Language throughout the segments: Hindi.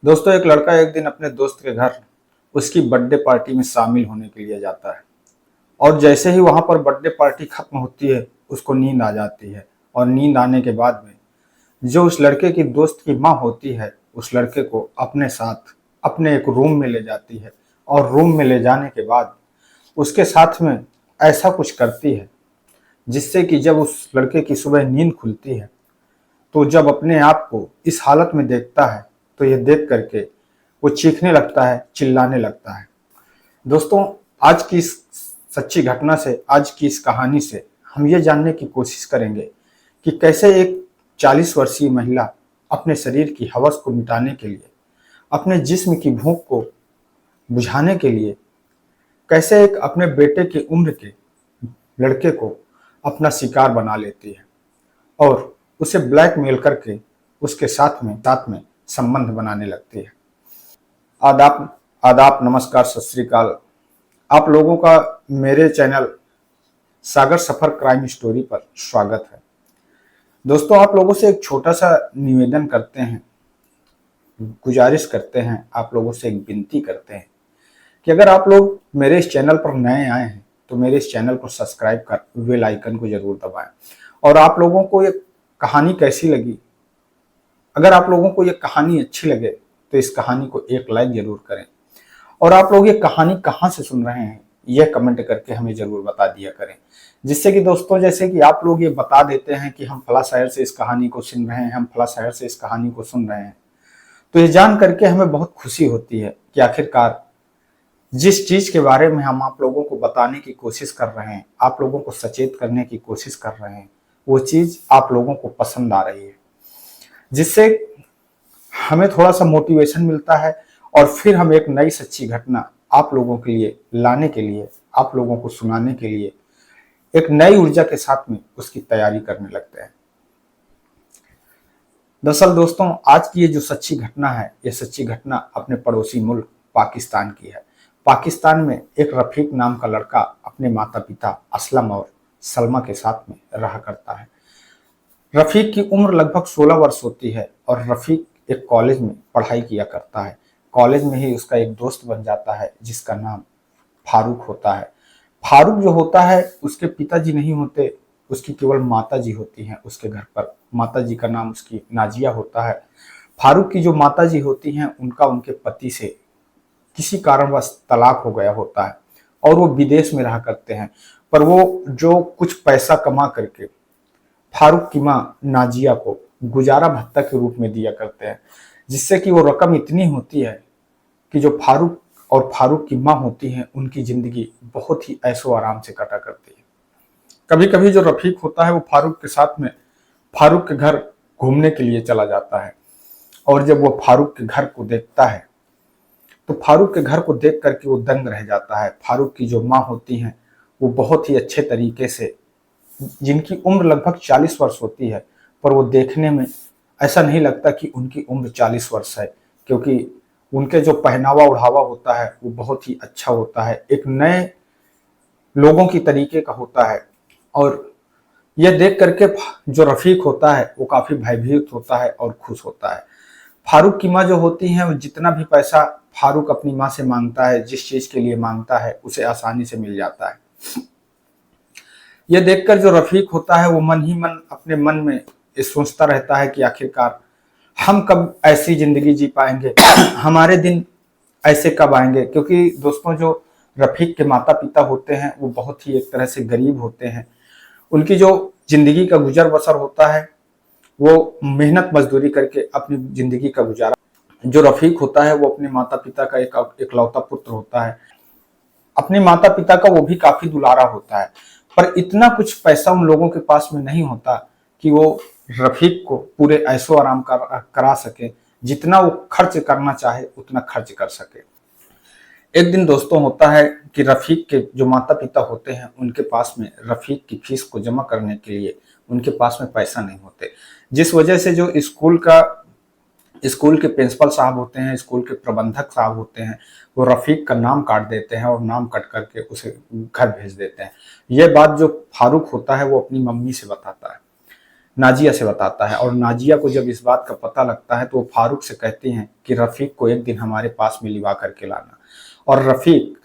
दोस्तों, एक लड़का एक दिन अपने दोस्त के घर उसकी बर्थडे पार्टी में शामिल होने के लिए जाता है। और जैसे ही वहां पर बर्थडे पार्टी खत्म होती है, उसको नींद आ जाती है। और नींद आने के बाद में जो उस लड़के की दोस्त की माँ होती है, उस लड़के को अपने साथ अपने एक रूम में ले जाती है। और रूम में ले जाने के बाद उसके साथ में ऐसा कुछ करती है जिससे कि जब उस लड़के की सुबह नींद खुलती है, तो जब अपने आप को इस हालत में देखता है, तो यह देख करके वो चीखने लगता है, चिल्लाने लगता है। दोस्तों, आज की इस सच्ची घटना से, आज की इस कहानी से हम ये जानने की कोशिश करेंगे कि कैसे एक 40 वर्षीय महिला अपने शरीर की हवस को मिटाने के लिए, अपने जिस्म की भूख को बुझाने के लिए, कैसे एक अपने बेटे की उम्र के लड़के को अपना शिकार बना लेती है और उसे ब्लैकमेल करके उसके साथ में संबंध बनाने लगती है। आदाब, आदाब, नमस्कार, सत श्री अकाल। आप लोगों का मेरे चैनल सागर सफर क्राइम स्टोरी पर स्वागत है। दोस्तों, आप लोगों से एक छोटा सा निवेदन करते हैं, गुजारिश करते हैं, आप लोगों से एक विनती करते हैं कि अगर आप लोग मेरे इस चैनल पर नए आए हैं तो मेरे इस चैनल को सब्सक्राइब कर बेल आइकन को जरूर दबाएं। और आप लोगों को ये कहानी कैसी लगी, अगर आप लोगों को ये कहानी अच्छी लगे तो इस कहानी को एक लाइक जरूर करें। और आप लोग ये कहानी कहाँ से सुन रहे हैं यह कमेंट करके हमें जरूर बता दिया करें, जिससे कि दोस्तों, जैसे कि आप लोग ये बता देते हैं कि हम फला शहर से इस कहानी को सुन रहे हैं, हम फला शहर से इस कहानी को सुन रहे हैं, तो ये जान करके हमें बहुत खुशी होती है कि आखिरकार जिस चीज के बारे में हम आप लोगों को बताने की कोशिश कर रहे हैं, आप लोगों को सचेत करने की कोशिश कर रहे हैं, वो चीज आप लोगों को पसंद आ रही है, जिससे हमें थोड़ा सा मोटिवेशन मिलता है। और फिर हम एक नई सच्ची घटना आप लोगों के लिए लाने के लिए, आप लोगों को सुनाने के लिए एक नई ऊर्जा के साथ में उसकी तैयारी करने लगते हैं। दरअसल दोस्तों, आज की ये जो सच्ची घटना है, ये सच्ची घटना अपने पड़ोसी मुल्क पाकिस्तान की है। पाकिस्तान में एक रफीक नाम का लड़का अपने माता पिता असलम और सलमा के साथ में रहा करता है। रफीक की उम्र लगभग 16 वर्ष होती है और रफीक एक कॉलेज में पढ़ाई किया करता है। कॉलेज में ही उसका एक दोस्त बन जाता है जिसका नाम फारूक होता है। फारूक जो होता है, उसके पिताजी नहीं होते, उसकी केवल माता जी होती हैं उसके घर पर। माता जी का नाम उसकी नाजिया होता है। फारूक की जो माता जी होती हैं, उनका उनके पति से किसी कारणवश तलाक हो गया होता है और वो विदेश में रहा करते हैं। पर वो जो कुछ पैसा कमा करके फारूक की माँ नाजिया को गुजारा भत्ता के रूप में दिया करते हैं, जिससे कि वो रकम इतनी होती है कि जो फारूक और फारूक की माँ होती हैं, उनकी जिंदगी बहुत ही ऐशो आराम से कटा करती है। कभी कभी जो रफीक होता है, वो फारूक के साथ में फारूक के घर घूमने के लिए चला जाता है। और जब वो फारूक के घर को देखता है, तो फारूक के घर को देख करके वो दंग रह जाता है। फारूक की जो माँ होती हैं, वो बहुत ही अच्छे तरीके से, जिनकी उम्र लगभग 40 वर्ष होती है, पर वो देखने में ऐसा नहीं लगता कि उनकी उम्र 40 वर्ष है, क्योंकि उनके जो पहनावा ओढ़ावा होता है वो बहुत ही अच्छा होता है, एक नए लोगों की तरीके का होता है। और यह देख करके जो रफीक होता है वो काफी भयभीत होता है और खुश होता है। फारूक की माँ जो होती हैं, वो जितना भी पैसा फारूक अपनी माँ से मांगता है, जिस चीज के लिए मांगता है, उसे आसानी से मिल जाता है। यह देखकर जो रफीक होता है, वो मन ही मन अपने मन में ये सोचता रहता है कि आखिरकार हम कब ऐसी जिंदगी जी पाएंगे, हमारे दिन ऐसे कब आएंगे। क्योंकि दोस्तों, जो रफीक के माता पिता होते हैं, वो बहुत ही एक तरह से गरीब होते हैं। उनकी जो जिंदगी का गुजर बसर होता है, वो मेहनत मजदूरी करके अपनी जिंदगी का गुजारा। जो रफीक होता है, वो अपने माता पिता का एक इकलौता पुत्र होता है। अपने माता पिता का वो भी काफी दुलारा होता है, पर इतना कुछ पैसा उन लोगों के पास में नहीं होता कि वो रफीक को पूरे ऐशो आराम करा सके, जितना वो खर्च करना चाहे उतना खर्च कर सके। एक दिन दोस्तों होता है कि रफीक के जो माता पिता होते हैं, उनके पास में रफीक की फीस को जमा करने के लिए उनके पास में पैसा नहीं होते, जिस वजह से जो स्कूल के प्रिंसिपल साहब होते हैं, स्कूल के प्रबंधक साहब होते हैं, वो रफीक का नाम काट देते हैं और नाम कट करके उसे घर भेज देते हैं। यह बात जो फारूक होता है, वो अपनी मम्मी से बताता है। नाजिया से बताता है। और नाजिया को जब इस बात का पता लगता है तो वो फारूक से कहती हैं कि रफीक को एक दिन हमारे पास में लिवा करके लाना। और रफीक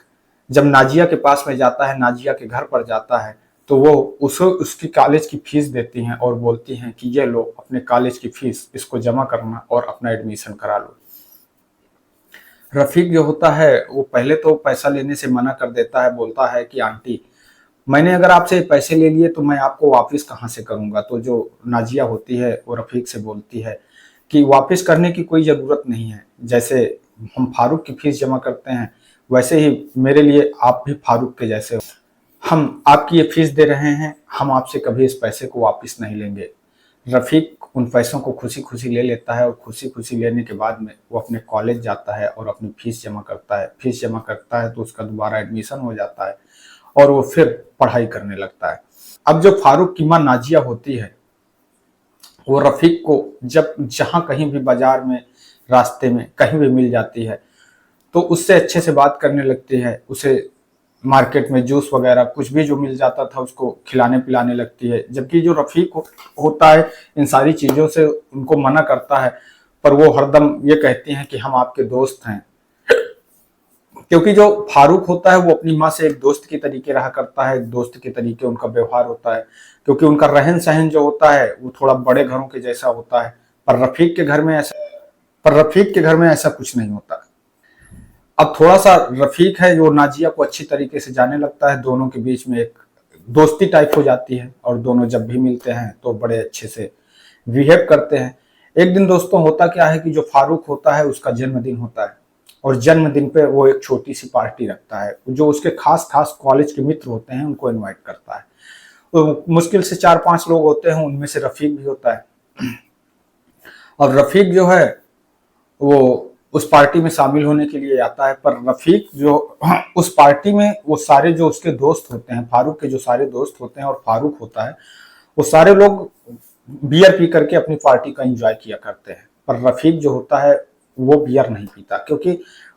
जब नाजिया के पास में जाता है, नाजिया के घर पर जाता है, तो वो उसे उसकी कॉलेज की फीस देती हैं और बोलती हैं कि ये लो अपने कॉलेज की फीस, इसको जमा करना और अपना एडमिशन करा लो। रफीक जो होता है वो पहले तो पैसा लेने से मना कर देता है, बोलता है कि आंटी मैंने अगर आपसे पैसे ले लिए तो मैं आपको वापस कहाँ से करूंगा। तो जो नाजिया होती है वो रफीक से बोलती है कि वापस करने की कोई ज़रूरत नहीं है, जैसे हम फारूक की फीस जमा करते हैं वैसे ही मेरे लिए आप भी फारूक के जैसे हो। हम आपकी ये फीस दे रहे हैं, हम आपसे कभी इस पैसे को वापस नहीं लेंगे। रफीक उन पैसों को खुशी खुशी ले लेता है और खुशी खुशी लेने के बाद में वो अपने कॉलेज जाता है और अपनी फीस जमा करता है। फीस जमा करता है तो उसका दोबारा एडमिशन हो जाता है और वो फिर पढ़ाई करने लगता है। अब जो फारूक की माँ नाजिया होती है वो रफीक को जब जहां कहीं भी बाजार में, रास्ते में कहीं भी मिल जाती है तो उससे अच्छे से बात करने लगती है। उसे मार्केट में जूस वगैरह कुछ भी जो मिल जाता था उसको खिलाने पिलाने लगती है। जबकि जो रफीक होता है इन सारी चीज़ों से उनको मना करता है, पर वो हरदम ये कहती हैं कि हम आपके दोस्त हैं। क्योंकि जो फारूक होता है वो अपनी माँ से एक दोस्त के तरीके रहा करता है, एक दोस्त के तरीके उनका व्यवहार होता है, क्योंकि उनका रहन सहन जो होता है वो थोड़ा बड़े घरों के जैसा होता है। पर रफीक के घर में ऐसा कुछ नहीं होता। अब थोड़ा सा रफीक है जो नाजिया को अच्छी तरीके से जाने लगता है, दोनों के बीच में एक दोस्ती टाइप हो जाती है और दोनों जब भी मिलते हैं तो बड़े अच्छे से बिहेव करते हैं। एक दिन दोस्तों होता क्या है कि जो फारूक होता है उसका जन्मदिन होता है और जन्मदिन पे वो एक छोटी सी पार्टी रखता है। जो उसके खास खास कॉलेज के मित्र होते हैं उनको इनवाइट करता है। तो मुश्किल से 4-5 लोग होते हैं, उनमें से रफीक भी होता है। और रफीक जो है वो उस पार्टी में शामिल होने के लिए आता है, पर रफीक जो उस पार्टी में वो सारे जो उसके दोस्त होते हैं, फारूक के जो सारे दोस्त होते हैं और फारूक होता है, वो सारे लोग बियर पी करके अपनी पार्टी का एंजॉय किया करते हैं। पर रफीक जो होता है वो बियर नहीं पीता, क्योंकि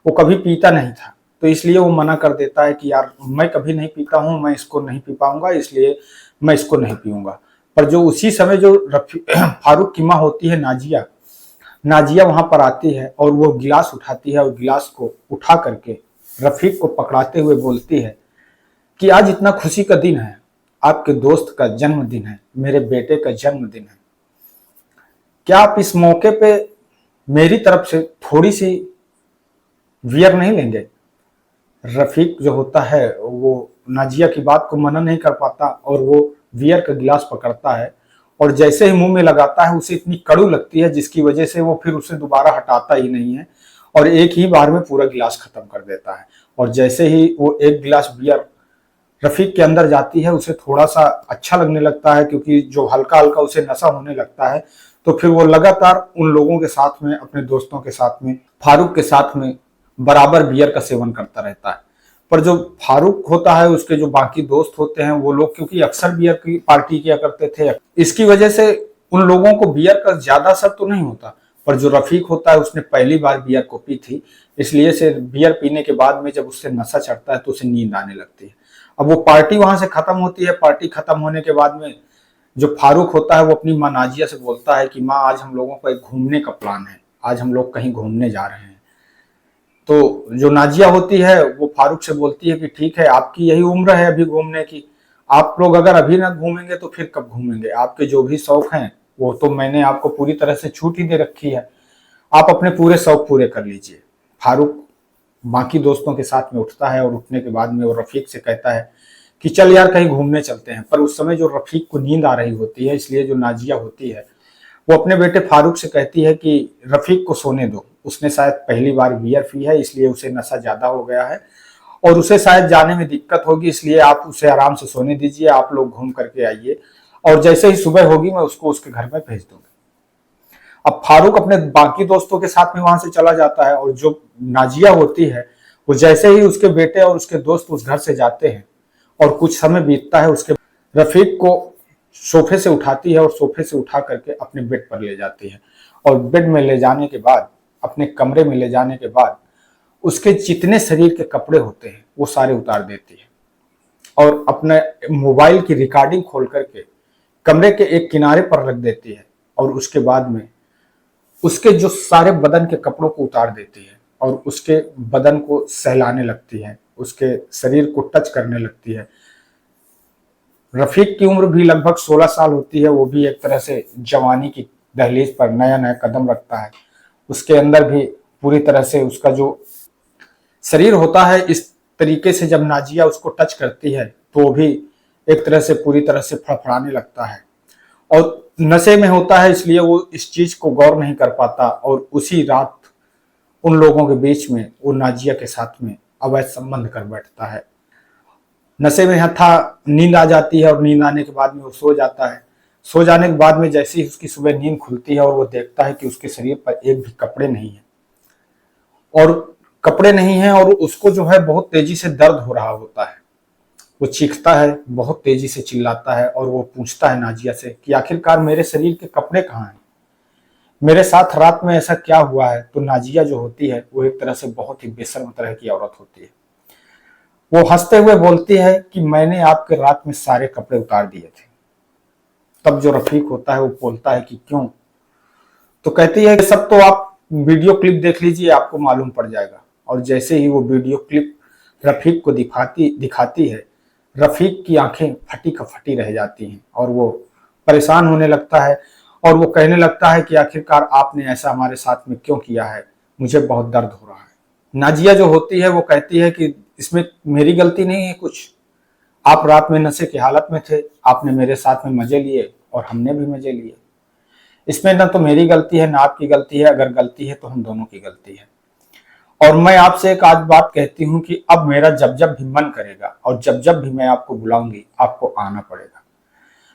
वो कभी पीता नहीं था, तो इसलिए वो मना कर देता है कि यार मैं कभी नहीं पीता हूँ, मैं इसको नहीं पी पाऊंगा, इसलिए मैं इसको नहीं पीऊंगा। पर जो उसी समय जो फारूक की माँ होती है नाजिया, नाजिया वहां पर आती है और वो गिलास उठाती है और गिलास को उठा करके रफीक को पकड़ाते हुए बोलती है कि आज इतना खुशी का दिन है, आपके दोस्त का जन्मदिन है, मेरे बेटे का जन्मदिन है, क्या आप इस मौके पे मेरी तरफ से थोड़ी सी बियर नहीं लेंगे। रफीक जो होता है वो नाजिया की बात को मना नहीं कर पाता और वो बियर का गिलास पकड़ता है और जैसे ही मुंह में लगाता है उसे इतनी कड़ू लगती है जिसकी वजह से वो फिर उसे दोबारा हटाता ही नहीं है और एक ही बार में पूरा गिलास खत्म कर देता है। और जैसे ही वो एक गिलास बियर रफीक के अंदर जाती है उसे थोड़ा सा अच्छा लगने लगता है, क्योंकि जो हल्का हल्का उसे नशा होने लगता है। तो फिर वो लगातार उन लोगों के साथ में, अपने दोस्तों के साथ में, फारूक के साथ में बराबर बियर का सेवन करता रहता है। पर जो फारूक होता है उसके जो बाकी दोस्त होते हैं वो लोग क्योंकि अक्सर बियर की पार्टी किया करते थे, इसकी वजह से उन लोगों को बियर का ज्यादा असर तो नहीं होता। पर जो रफीक होता है उसने पहली बार बियर को पी थी, इसलिए से बियर पीने के बाद में जब उससे नशा चढ़ता है तो उसे नींद आने लगती है। अब वो पार्टी वहां से खत्म होती है। पार्टी खत्म होने के बाद में जो फारूक होता है वो अपनी माँ नाजिया से बोलता है कि माँ आज हम लोगों का एक घूमने का प्लान है, आज हम लोग कहीं घूमने जा रहे हैं। तो जो नाजिया होती है वो फारूक से बोलती है कि ठीक है, आपकी यही उम्र है अभी घूमने की, आप लोग अगर अभी ना घूमेंगे तो फिर कब घूमेंगे, आपके जो भी शौक हैं वो तो मैंने आपको पूरी तरह से छूट ही दे रखी है, आप अपने पूरे शौक पूरे कर लीजिए। फारूक बाकी दोस्तों के साथ में उठता है और उठने के बाद में वो रफीक से कहता है कि चल यार कहीं घूमने चलते हैं। पर उस समय जो रफीक को नींद आ रही होती है, इसलिए जो नाजिया होती है वो अपने बेटे फारूक से कहती है कि रफीक को सोने दो, उसने शायद पहली बार बियर पी है इसलिए उसे नशा ज्यादा हो गया है और उसे शायद जाने में दिक्कत होगी, इसलिए आप उसे आराम से सोने दीजिए, आप लोग घूम करके आइए और जैसे ही सुबह होगी मैं उसको उसके घर में भेज दूंगा। अब फारूक अपने बाकी दोस्तों के साथ में वहां से चला जाता है और जो नाजिया होती है वो जैसे ही उसके बेटे और उसके दोस्त उस घर से जाते हैं और कुछ समय बीतता है, उसके रफीक को सोफे से उठाती है और सोफे से उठा करके अपने बेड पर ले जाती है और बेड में ले जाने के बाद, अपने कमरे में ले जाने के बाद उसके जितने शरीर के कपड़े होते हैं वो सारे उतार देती है और अपने मोबाइल की रिकॉर्डिंग खोल करके कमरे के एक किनारे पर रख देती है और उसके बाद में उसके जो सारे बदन के कपड़ों को उतार देती है और उसके बदन को सहलाने लगती है, उसके शरीर को टच करने लगती है। रफीक की उम्र भी लगभग 16 साल होती है, वो भी एक तरह से जवानी की दहलीज पर नया नया कदम रखता है। उसके अंदर भी पूरी तरह से उसका जो शरीर होता है, इस तरीके से जब नाजिया उसको टच करती है तो वो भी एक तरह से पूरी तरह से फड़फड़ाने लगता है और नशे में होता है, इसलिए वो इस चीज को गौर नहीं कर पाता और उसी रात उन लोगों के बीच में वो नाजिया के साथ में अवैध संबंध कर बैठता है। नशे में था, नींद आ जाती है और नींद आने के बाद में वो सो जाता है। सो जाने के बाद में जैसे ही उसकी सुबह नींद खुलती है और वो देखता है कि उसके शरीर पर एक भी कपड़े नहीं है और उसको जो है बहुत तेजी से दर्द हो रहा होता है। वो चीखता है, बहुत तेजी से चिल्लाता है और वो पूछता है नाजिया से कि आखिरकार मेरे शरीर के कपड़े कहाँ हैं, मेरे साथ रात में ऐसा क्या हुआ है। तो नाजिया जो होती है वो एक तरह से बहुत ही बेशर्म तरह की औरत होती है। वो हंसते हुए बोलती है कि मैंने आपके रात में सारे कपड़े उतार दिए थे। तब जो रफीक होता है वो बोलता है कि क्यों। तो कहती है कि सब तो आप वीडियो क्लिप देख लीजिए, आपको मालूम पड़ जाएगा। और जैसे ही वो वीडियो क्लिप रफीक को दिखाती है, रफीक की आंखें फटी का फटी रह जाती हैं और वो परेशान होने लगता है और वो कहने लगता है कि आखिरकार आपने ऐसा हमारे साथ में क्यों किया है, मुझे बहुत दर्द हो रहा है। नाजिया जो होती है वो कहती है कि इसमें मेरी गलती नहीं है कुछ, आप रात में नशे की हालत में थे, आपने मेरे साथ में मजे लिए और हमने भी मजे लिए। इसमें ना तो मेरी गलती है ना आपकी गलती है, अगर गलती है तो हम दोनों की गलती है। और मैं आपसे एक आज बात कहती हूँ कि अब मेरा जब जब भी मन करेगा और जब जब भी मैं आपको बुलाऊंगी आपको आना पड़ेगा।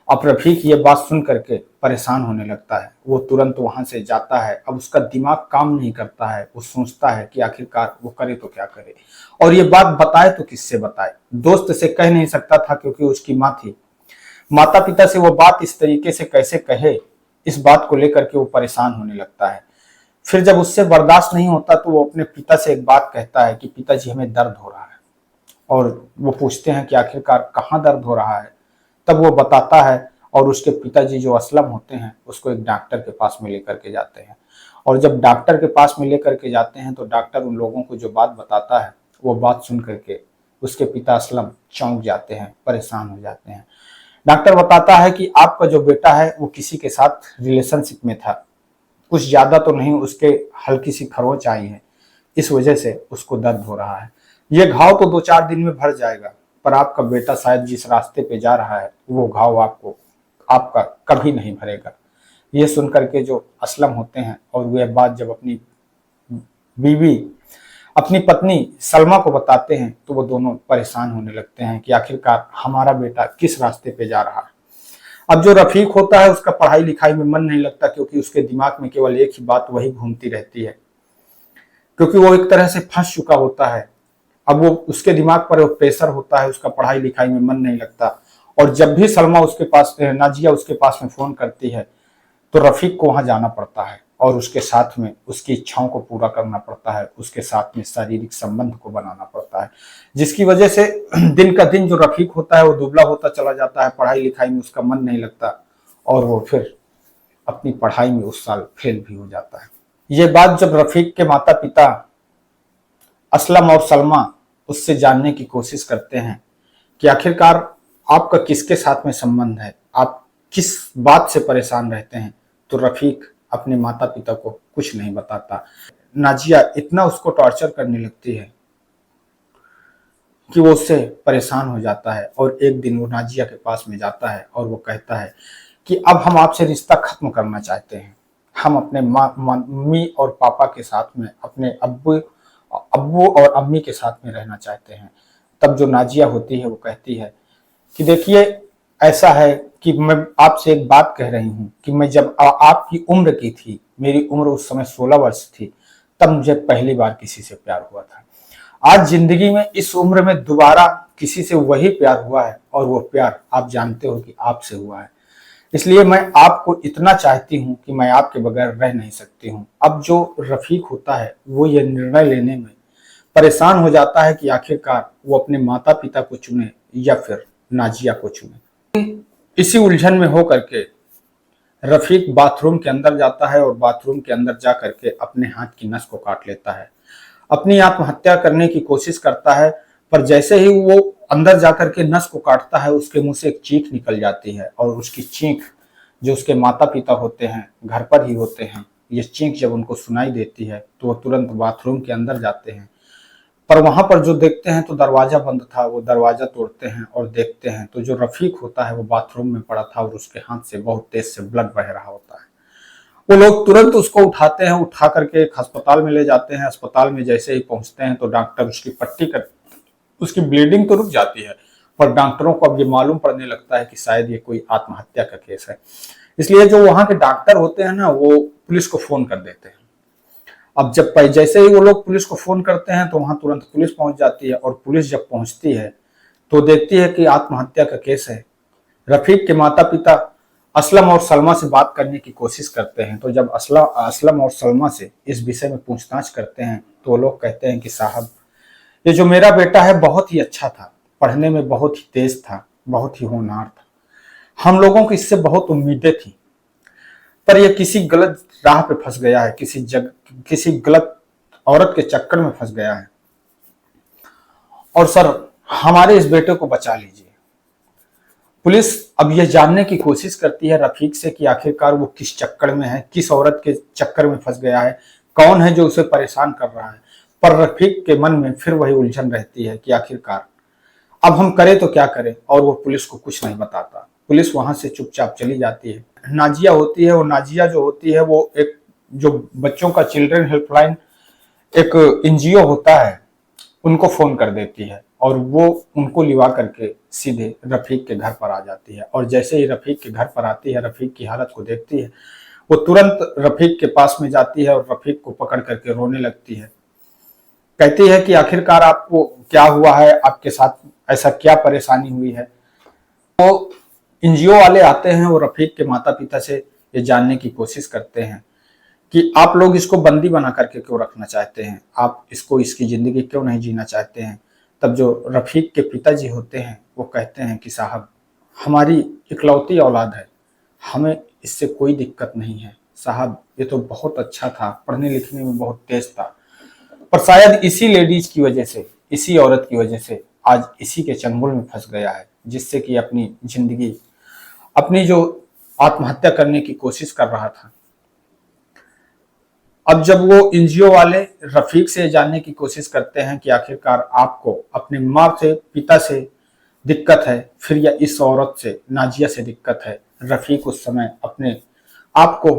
अब रफीक ये बात सुन करके परेशान होने लगता है, वो तुरंत वहां से जाता है। अब उसका दिमाग काम नहीं करता है, वो सोचता है कि आखिरकार वो करे तो क्या करे और ये बात बताए तो किससे बताए। दोस्त से कह नहीं सकता था क्योंकि उसकी माँ थी, माता पिता से वो बात इस तरीके से कैसे कहे, इस बात को लेकर के वो परेशान होने लगता है। फिर जब उससे बर्दाश्त नहीं होता तो वो अपने पिता से एक बात कहता है कि पिताजी हमें दर्द हो रहा है। और वो पूछते हैं कि आखिरकार कहाँ दर्द हो रहा है। तब वो बताता है और उसके पिताजी जो असलम होते हैं उसको एक डॉक्टर के पास में लेकर के जाते हैं। और जब डॉक्टर के पास में लेकर के जाते हैं तो डॉक्टर उन लोगों को जो बात बताता है वो बात सुन करके उसके पिता असलम चौंक जाते हैं, परेशान हो जाते हैं। डॉक्टर बताता है कि आपका जो बेटा है वो किसी के साथ रिलेशनशिप में था, कुछ ज्यादा तो नहीं, उसके हल्की सी खरोंच आई है, इस वजह से उसको दर्द हो रहा है। ये घाव तो 2-4 दिन में भर जाएगा, पर आपका बेटा शायद जिस रास्ते पे जा रहा है वो घाव आपका कभी नहीं भरेगा। ये सुन करके जो असलम होते हैं और वह बात जब अपनी पत्नी सलमा को बताते हैं तो वो दोनों परेशान होने लगते हैं कि आखिरकार हमारा बेटा किस रास्ते पे जा रहा है। अब जो रफीक होता है उसका पढ़ाई लिखाई में मन नहीं लगता क्योंकि उसके दिमाग में केवल एक ही बात वही घूमती रहती है, क्योंकि वो एक तरह से फंस चुका होता है। अब वो उसके दिमाग पर प्रेशर होता है, उसका पढ़ाई लिखाई में मन नहीं लगता। और जब भी सलमा उसके पास, नाजिया उसके पास में फोन करती है तो रफीक को वहां जाना पड़ता है और उसके साथ में उसकी इच्छाओं को पूरा करना पड़ता है, उसके साथ में शारीरिक संबंध को बनाना पड़ता है, जिसकी वजह से दिन का दिन जो रफीक होता है वो दुबला होता चला जाता है, पढ़ाई लिखाई में उसका मन नहीं लगता और वो फिर अपनी पढ़ाई में उस साल फेल भी हो जाता है। ये बात जब रफीक के माता पिता असलम और सलमा उससे जानने की कोशिश करते हैं कि आखिरकार आपका किसके साथ में संबंध है, आप किस बात से परेशान रहते हैं, तो रफीक अपने माता पिता को कुछ नहीं बताता। नाजिया इतना उसको टॉर्चर करने लगती है कि वो उससे परेशान हो जाता है और एक दिन वो नाजिया के पास में जाता है और वो कहता है कि अब हम आपसे रिश्ता खत्म करना चाहते हैं, हम अपने मम्मी और पापा के साथ में, अपने अब्बू और अम्मी के साथ में रहना चाहते हैं। तब जो नाजिया होती है वो कहती है कि देखिए ऐसा है कि मैं आपसे एक बात कह रही हूँ कि मैं जब आपकी उम्र की थी, मेरी उम्र उस समय 16 वर्ष थी, तब मुझे पहली बार किसी से प्यार हुआ था। आज जिंदगी में इस उम्र में दोबारा किसी से वही प्यार हुआ है और वो प्यार आप जानते हो कि आपसे हुआ है। इसलिए मैं आपको इतना चाहती हूँ कि मैं आपके बगैर रह नहीं सकती हूँ। अब जो रफीक होता है वो ये निर्णय लेने में परेशान हो जाता है कि आखिरकार वो अपने माता पिता को चुने या फिर नाजिया को चुने। इसी उलझन में हो करके रफीक बाथरूम के अंदर जाता है और बाथरूम के अंदर जा करके अपने हाथ की नस को काट लेता है। अपनी आत्महत्या करने की कोशिश करता है, पर जैसे ही वो अंदर जाकर के नस को काटता है उसके मुंह से एक चीख निकल जाती है और उसकी चीख जो उसके माता पिता होते हैं, घर पर ही होते हैं, ये चीख जब उनको सुनाई देती है तो वो तुरंत बाथरूम के अंदर जाते हैं। पर वहां पर जो देखते हैं तो दरवाजा बंद था। वो दरवाजा तोड़ते हैं और देखते हैं तो जो रफीक होता है वो बाथरूम में पड़ा था और उसके हाथ से बहुत तेज से ब्लड बह रहा होता है। वो लोग तुरंत उसको उठाते हैं, उठा करके एक अस्पताल में ले जाते हैं। अस्पताल में जैसे ही पहुंचते हैं तो डॉक्टर उसकी पट्टी कर, उसकी ब्लीडिंग तो रुक जाती है, पर डॉक्टरों को अब ये मालूम पड़ने लगता है कि शायद ये कोई आत्महत्या का केस है। इसलिए जो वहां के डॉक्टर होते हैं ना, वो पुलिस को फोन कर देते हैं। अब जैसे ही वो लोग पुलिस को फोन करते हैं तो वहां तुरंत पुलिस पहुंच जाती है और पुलिस जब पहुंचती है तो देखती है कि आत्महत्या का केस है। रफीक के माता पिता असलम और सलमा से बात करने की कोशिश करते हैं। तो जब असलम और सलमा से इस विषय में पूछताछ करते हैं तो वो लोग कहते हैं कि साहब, ये जो मेरा बेटा है बहुत ही अच्छा था, पढ़ने में बहुत ही तेज था, बहुत ही होनहार था, हम लोगों को इससे बहुत उम्मीदें थी, पर यह किसी गलत राह पे फंस गया है, किसी गलत औरत के चक्कर में फंस गया है, और सर हमारे इस बेटे को बचा लीजिए। पुलिस अब यह जानने की कोशिश करती है रफीक से कि आखिरकार वो किस चक्कर में है, किस औरत के चक्कर में फंस गया है, कौन है जो उसे परेशान कर रहा है। पर रफीक के मन में फिर वही उलझन रहती है कि आखिरकार अब हम करें तो क्या करें, और वो पुलिस को कुछ नहीं बताता। पुलिस वहां से चुपचाप चली जाती है। नाजिया होती है, वो नाजिया जो होती है वो एक जो बच्चों का चिल्ड्रन हेल्पलाइन एक एनजीओ होता है, उनको फोन कर देती है और वो उनको लिवा करके सीधे रफीक के घर पर आ जाती है। और जैसे ही रफीक के घर पर आती है, रफीक की हालत को देखती है, वो तुरंत रफीक के पास में जाती है और रफीक को पकड़ करके रोने लगती है। कहती है कि आखिरकार आपको क्या हुआ है, आपके साथ ऐसा क्या परेशानी हुई है। तो एनजीओ वाले आते हैं, वो रफीक के माता पिता से ये जानने की कोशिश करते हैं कि आप लोग इसको बंदी बना करके क्यों रखना चाहते हैं, आप इसको इसकी जिंदगी क्यों नहीं जीना चाहते हैं। तब जो रफीक के पिताजी होते हैं वो कहते हैं कि साहब, हमारी इकलौती औलाद है, हमें इससे कोई दिक्कत नहीं है साहब, ये तो बहुत अच्छा था, पढ़ने लिखने में बहुत तेज था, पर शायद इसी लेडीज की वजह से, इसी औरत की वजह से आज इसी के चंगुल में फंस गया है, जिससे कि अपनी जिंदगी, अपनी जो आत्महत्या करने की कोशिश कर रहा था। अब जब वो एनजीओ वाले रफीक से जानने की कोशिश करते हैं कि आखिरकार आपको अपने माँ से, पिता से दिक्कत है, फिर या इस औरत से, नाजिया से दिक्कत है, रफीक उस समय अपने आप को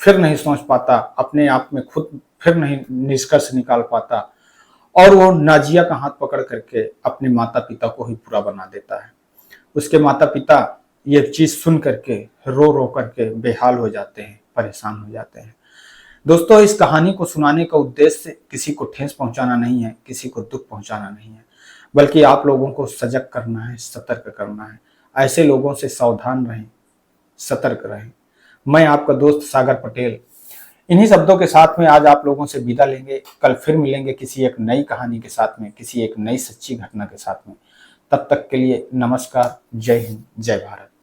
फिर नहीं सोच पाता, अपने आप में खुद फिर नहीं निष्कर्ष निकाल पाता, और वो नाजिया का हाथ पकड़ करके अपने माता पिता को ही बुरा बना देता है। उसके माता पिता ये चीज सुन करके रो रो करके बेहाल हो जाते हैं, परेशान हो जाते हैं। दोस्तों, इस कहानी को सुनाने का उद्देश्य किसी को ठेस पहुंचाना नहीं है, किसी को दुख पहुंचाना नहीं है, बल्कि आप लोगों को सजग करना है, सतर्क करना है। ऐसे लोगों से सावधान रहें, सतर्क रहें। मैं आपका दोस्त सागर पटेल इन्हीं शब्दों के साथ में आज आप लोगों से विदा लेंगे। कल फिर मिलेंगे किसी एक नई कहानी के साथ में, किसी एक नई सच्ची घटना के साथ में। तब तक के लिए नमस्कार, जय हिंद, जय भारत।